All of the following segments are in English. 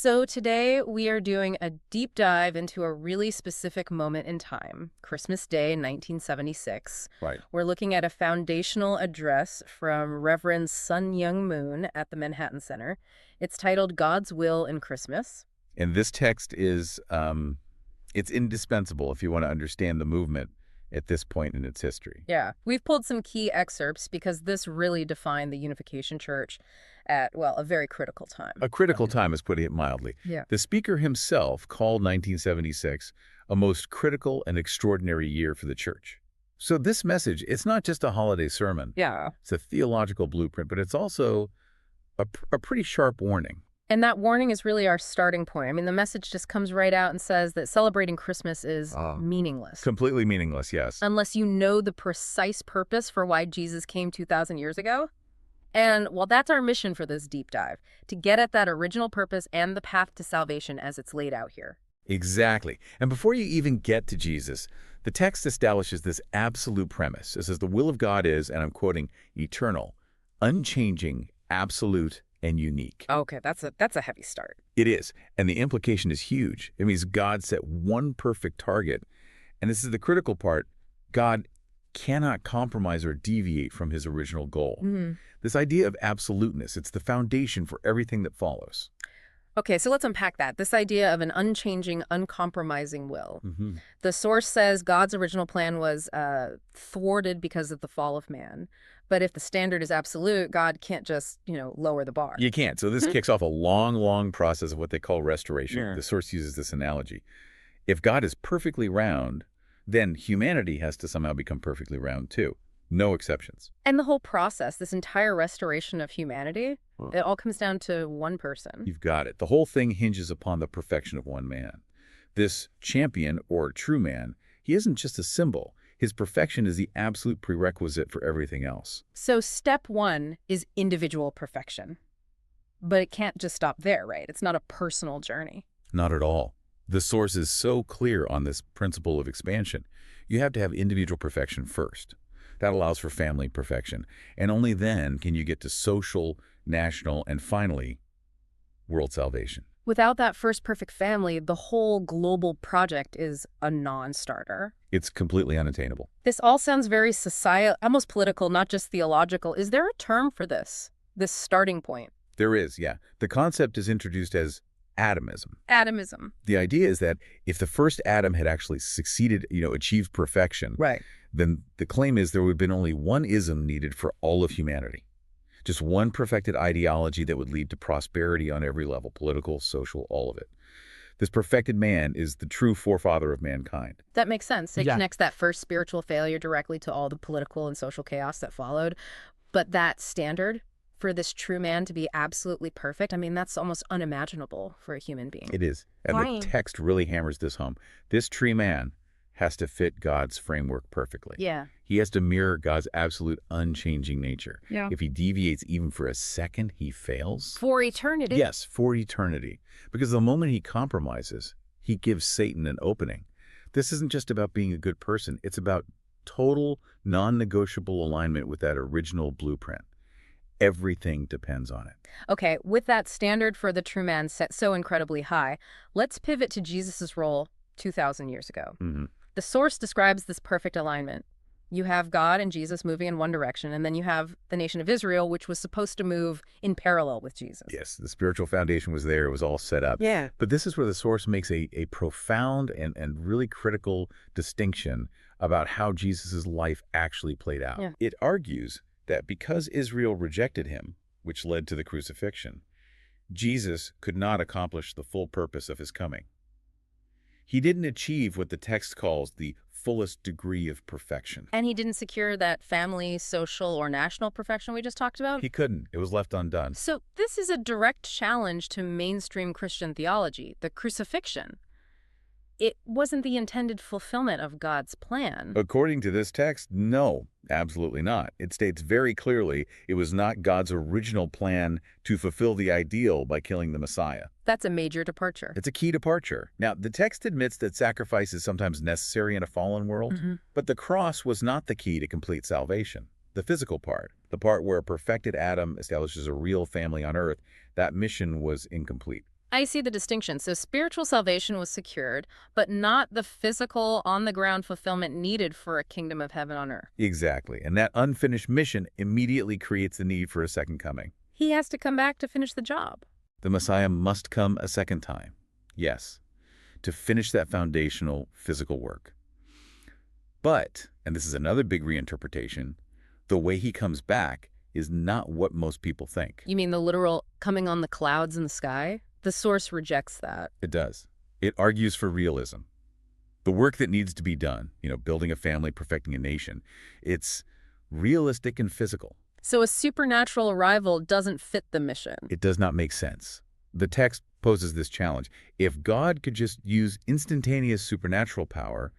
So today we are doing a deep dive into a really specific moment in time, Christmas Day in 1976. Right. We're looking at a foundational address from Reverend Sun Young Moon at the Manhattan Center. It's titled God's Will in Christmas. And this text is, it's indispensable if you want to understand the movement at this point in its history. Yeah, we've pulled some key excerpts because this really defined the Unification Church at, well, a very critical time. A critical time, is putting it mildly. Yeah. The speaker himself called 1976 a most critical and extraordinary year for the church. So this message, it's not just a holiday sermon. Yeah. It's a theological blueprint, but it's also a pretty sharp warning. And that warning is really our starting point. I mean, the message just comes right out and says that celebrating Christmas is meaningless. Completely meaningless, yes. Unless you know the precise purpose for why Jesus came 2,000 years ago. And, well, that's our mission for this deep dive, to get at that original purpose and the path to salvation as it's laid out here. Exactly. And before you even get to Jesus, the text establishes this absolute premise. It says the will of God is, and I'm quoting, eternal, unchanging, absolute, and unique. Okay, that's a heavy start. It is. And the implication is huge. It means God set one perfect target. And this is the critical part. God cannot compromise or deviate from his original goal. This idea of absoluteness, it's the foundation for everything that follows. Okay, so let's unpack that. This idea of an unchanging, uncompromising will. The source says God's original plan was thwarted because of the fall of man. But if the standard is absolute, God can't just, lower the bar. You can't. So this kicks off a long, long process of what they call restoration. Yeah. The source uses this analogy. If God is perfectly round, then humanity has to somehow become perfectly round too. No exceptions. And the whole process, this entire restoration of humanity, it all comes down to one person. You've got it. The whole thing hinges upon the perfection of one man. This champion, or true man, he isn't just a symbol. His perfection is the absolute prerequisite for everything else. So step one is individual perfection. But it can't just stop there, right? It's not a personal journey. Not at all. The source is so clear on this principle of expansion. You have to have individual perfection first. That allows for family perfection. And only then can you get to social, national, and finally, world salvation. Without that first perfect family, the whole global project is a non-starter. It's completely unattainable. This all sounds very societal, almost political, not just theological. Is there a term for this starting point? There is, yeah. The concept is introduced as atomism. Atomism. The idea is that if the first atom had actually succeeded, achieved perfection, Right. then the claim is there would have been only one ism needed for all of humanity. Just one perfected ideology that would lead to prosperity on every level, political, social, all of it. This perfected man is the true forefather of mankind. That makes sense. It Yeah. connects that first spiritual failure directly to all the political and social chaos that followed. But that standard for this true man to be absolutely perfect, I mean, that's almost unimaginable for a human being. It is. And Why? the text really hammers this home. This true man has to fit God's framework perfectly. Yeah. He has to mirror God's absolute unchanging nature. Yeah. If he deviates even for a second, he fails. For eternity. Yes, for eternity. Because the moment he compromises, he gives Satan an opening. This isn't just about being a good person. It's about total, non-negotiable alignment with that original blueprint. Everything depends on it. Okay, with that standard for the true man set so incredibly high, let's pivot to Jesus' role 2,000 years ago. The source describes this perfect alignment. You have God and Jesus moving in one direction, and then you have the nation of Israel, which was supposed to move in parallel with Jesus. Yes, the spiritual foundation was there. It was all set up. Yeah. But this is where the source makes a profound and really critical distinction about how Jesus' life actually played out. Yeah. It argues that because Israel rejected him, which led to the crucifixion, Jesus could not accomplish the full purpose of his coming. He didn't achieve what the text calls the fullest degree of perfection. And he didn't secure that family, social, or national perfection we just talked about? He couldn't. It was left undone. So this is a direct challenge to mainstream Christian theology, the crucifixion. It wasn't the intended fulfillment of God's plan. According to this text, no, absolutely not. It states very clearly it was not God's original plan to fulfill the ideal by killing the Messiah. That's a major departure. It's a key departure. Now, the text admits that sacrifice is sometimes necessary in a fallen world, but the cross was not the key to complete salvation. The physical part, the part where a perfected Adam establishes a real family on earth, that mission was incomplete. I see the distinction. So spiritual salvation was secured, but not the physical, on-the-ground fulfillment needed for a kingdom of heaven on earth. Exactly. And that unfinished mission immediately creates the need for a second coming. He has to come back to finish the job. The Messiah must come a second time. Yes, to finish that foundational physical work. But, and this is another big reinterpretation, the way he comes back is not what most people think. You mean the literal coming on the clouds in the sky? The source rejects that. It does. It argues for realism. The work that needs to be done, building a family, perfecting a nation, it's realistic and physical. So a supernatural arrival doesn't fit the mission. It does not make sense. The text poses this challenge. If God could just use instantaneous supernatural power,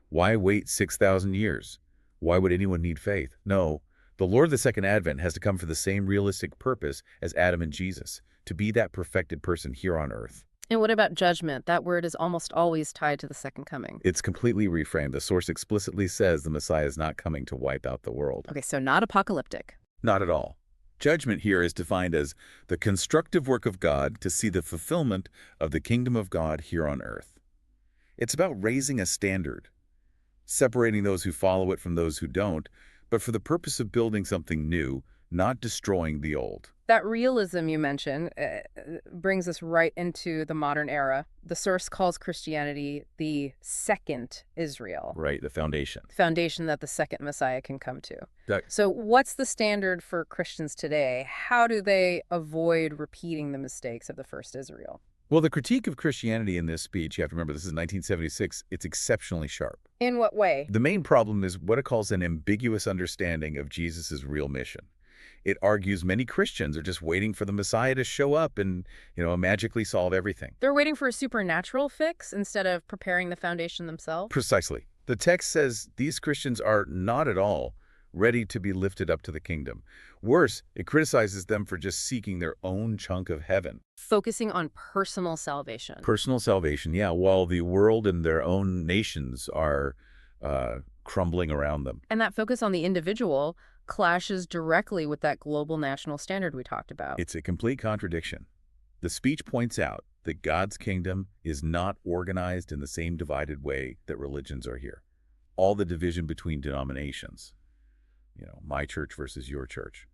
why wait 6,000 years? Why would anyone need faith? No, the Lord of the Second Advent has to come for the same realistic purpose as Adam and Jesus, to be that perfected person here on earth. And what about judgment? That word is almost always tied to the second coming. It's completely reframed. The source explicitly says the Messiah is not coming to wipe out the world. Okay, so not apocalyptic. Not at all. Judgment here is defined as the constructive work of God to see the fulfillment of the kingdom of God here on earth. It's about raising a standard, separating those who follow it from those who don't, but for the purpose of building something new, not destroying the old. That realism you mentioned brings us right into the modern era. The source calls Christianity the second Israel. Right, the foundation. The foundation that the second Messiah can come to. That, So what's the standard for Christians today? How do they avoid repeating the mistakes of the first Israel? well, the critique of Christianity in this speech, you have to remember this is 1976, it's exceptionally sharp. In what way? The main problem is what it calls an ambiguous understanding of Jesus' real mission. It argues many Christians are just waiting for the Messiah to show up and, magically solve everything. They're waiting for a supernatural fix instead of preparing the foundation themselves? Precisely. The text says these Christians are not at all ready to be lifted up to the kingdom. Worse, it criticizes them for just seeking their own chunk of heaven. Focusing on personal salvation. Personal salvation, yeah, while the world and their own nations are crumbling around them. And that focus on the individual clashes directly with that global national standard we talked about. It's a complete contradiction. The speech points out that God's kingdom is not organized in the same divided way that religions are here. All the division between denominations, my church versus your church.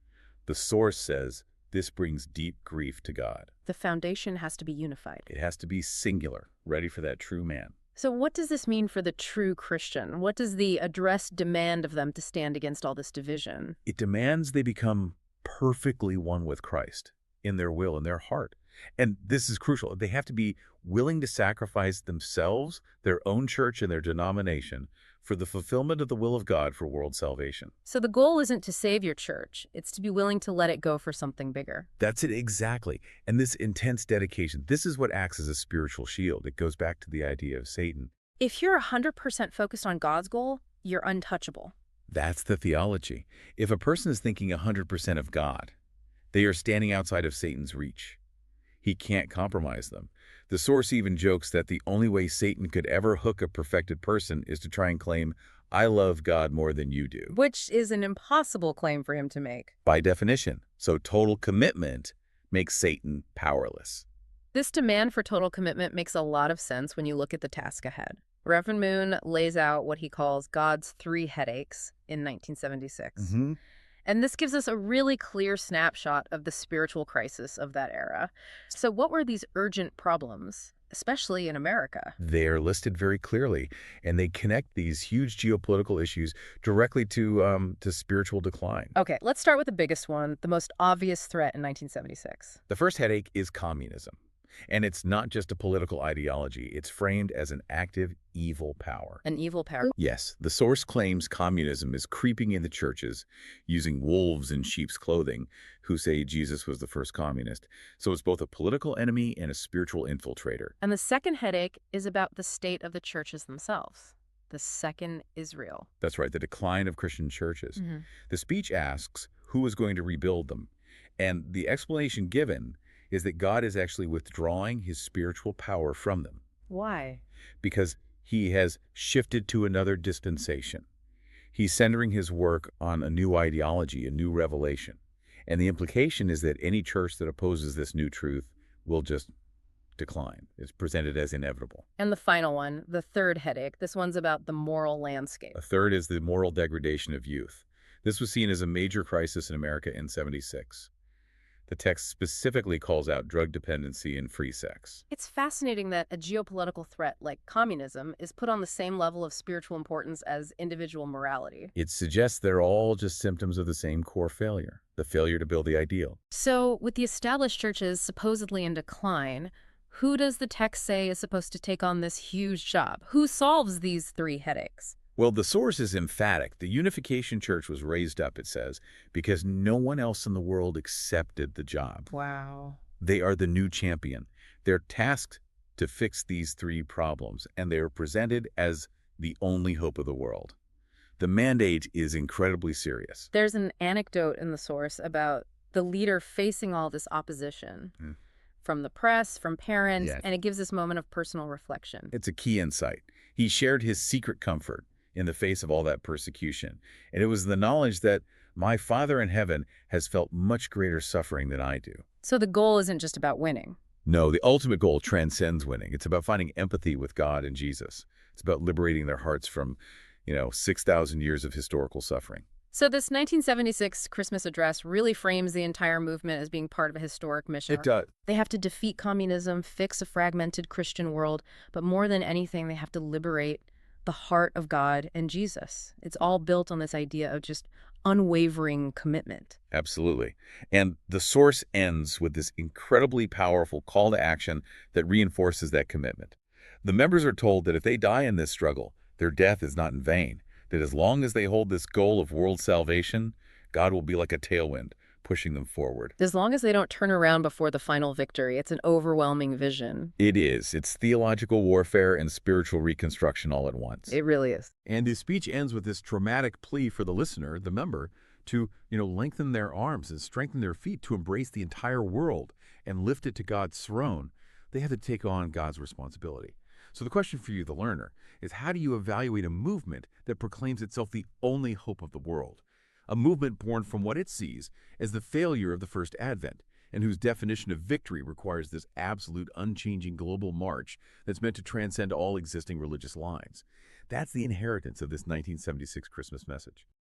The source says this brings deep grief to God. The foundation has to be unified. It has to be singular, ready for that true man. So what does this mean for the true Christian? What does the address demand of them to stand against all this division? It demands they become perfectly one with Christ in their will, in their heart. And this is crucial. They have to be willing to sacrifice themselves, their own church, and their denomination for the fulfillment of the will of God for world salvation. So the goal isn't to save your church. It's to be willing to let it go for something bigger. That's it exactly. And this intense dedication, this is what acts as a spiritual shield. It goes back to the idea of Satan. If you're 100% focused on God's goal, you're untouchable. That's the theology. If a person is thinking 100% of God, they are standing outside of Satan's reach. He can't compromise them. The source even jokes that the only way Satan could ever hook a perfected person is to try and claim, I love God more than you do. Which is an impossible claim for him to make. By definition. So total commitment makes Satan powerless. This demand for total commitment makes a lot of sense when you look at the task ahead. Reverend Moon lays out what he calls God's 3 headaches in 1976. And this gives us a really clear snapshot of the spiritual crisis of that era. So what were these urgent problems, especially in America? They are listed very clearly, and they connect these huge geopolitical issues directly to spiritual decline. Okay, let's start with the biggest one, the most obvious threat in 1976. The first headache is communism. And it's not just a political ideology. It's framed as an active evil power. An evil power? Yes, the source claims communism is creeping in the churches, using wolves in sheep's clothing, who say Jesus was the first communist. So it's both a political enemy and a spiritual infiltrator. And the second headache is about the state of the churches themselves. The second Israel. That's right, the decline of Christian churches. The speech asks who is going to rebuild them. And the explanation given is that God is actually withdrawing his spiritual power from them. Why? Because he has shifted to another dispensation. He's centering his work on a new ideology, a new revelation. And the implication is that any church that opposes this new truth will just decline. It's presented as inevitable. And the final one, the third headache, this one's about the moral landscape. A third is the moral degradation of youth. This was seen as a major crisis in America in '76. The text specifically calls out drug dependency and free sex. It's fascinating that a geopolitical threat like communism is put on the same level of spiritual importance as individual morality. It suggests they're all just symptoms of the same core failure, the failure to build the ideal. So, with the established churches supposedly in decline, who does the text say is supposed to take on this huge job? Who solves these three headaches? Well, the source is emphatic. The Unification Church was raised up, it says, because no one else in the world accepted the job. Wow. They are the new champion. They're tasked to fix these three problems, and they are presented as the only hope of the world. The mandate is incredibly serious. There's an anecdote in the source about the leader facing all this opposition from the press, from parents, and it gives this moment of personal reflection. It's a key insight. He shared his secret comfort in the face of all that persecution, and it was the knowledge that my Father in heaven has felt much greater suffering than I do. So the goal isn't just about winning. No, the ultimate goal transcends winning. It's about finding empathy with God and Jesus. It's about liberating their hearts from, 6,000 years of historical suffering. So this 1976 Christmas address really frames the entire movement as being part of a historic mission. It does. They have to defeat communism, fix a fragmented Christian world, but more than anything, they have to liberate the heart of God and Jesus. It's all built on this idea of just unwavering commitment. Absolutely. And the source ends with this incredibly powerful call to action that reinforces that commitment. The members are told that if they die in this struggle, their death is not in vain, that as long as they hold this goal of world salvation, God will be like a tailwind, pushing them forward. As long as they don't turn around before the final victory, it's an overwhelming vision. It is. It's theological warfare and spiritual reconstruction all at once. It really is. And his speech ends with this dramatic plea for the listener, the member, to, lengthen their arms and strengthen their feet to embrace the entire world and lift it to God's throne. They have to take on God's responsibility. So the question for you, the learner, is how do you evaluate a movement that proclaims itself the only hope of the world? A movement born from what it sees as the failure of the first advent, and whose definition of victory requires this absolute, unchanging global march that's meant to transcend all existing religious lines. That's the inheritance of this 1976 Christmas message.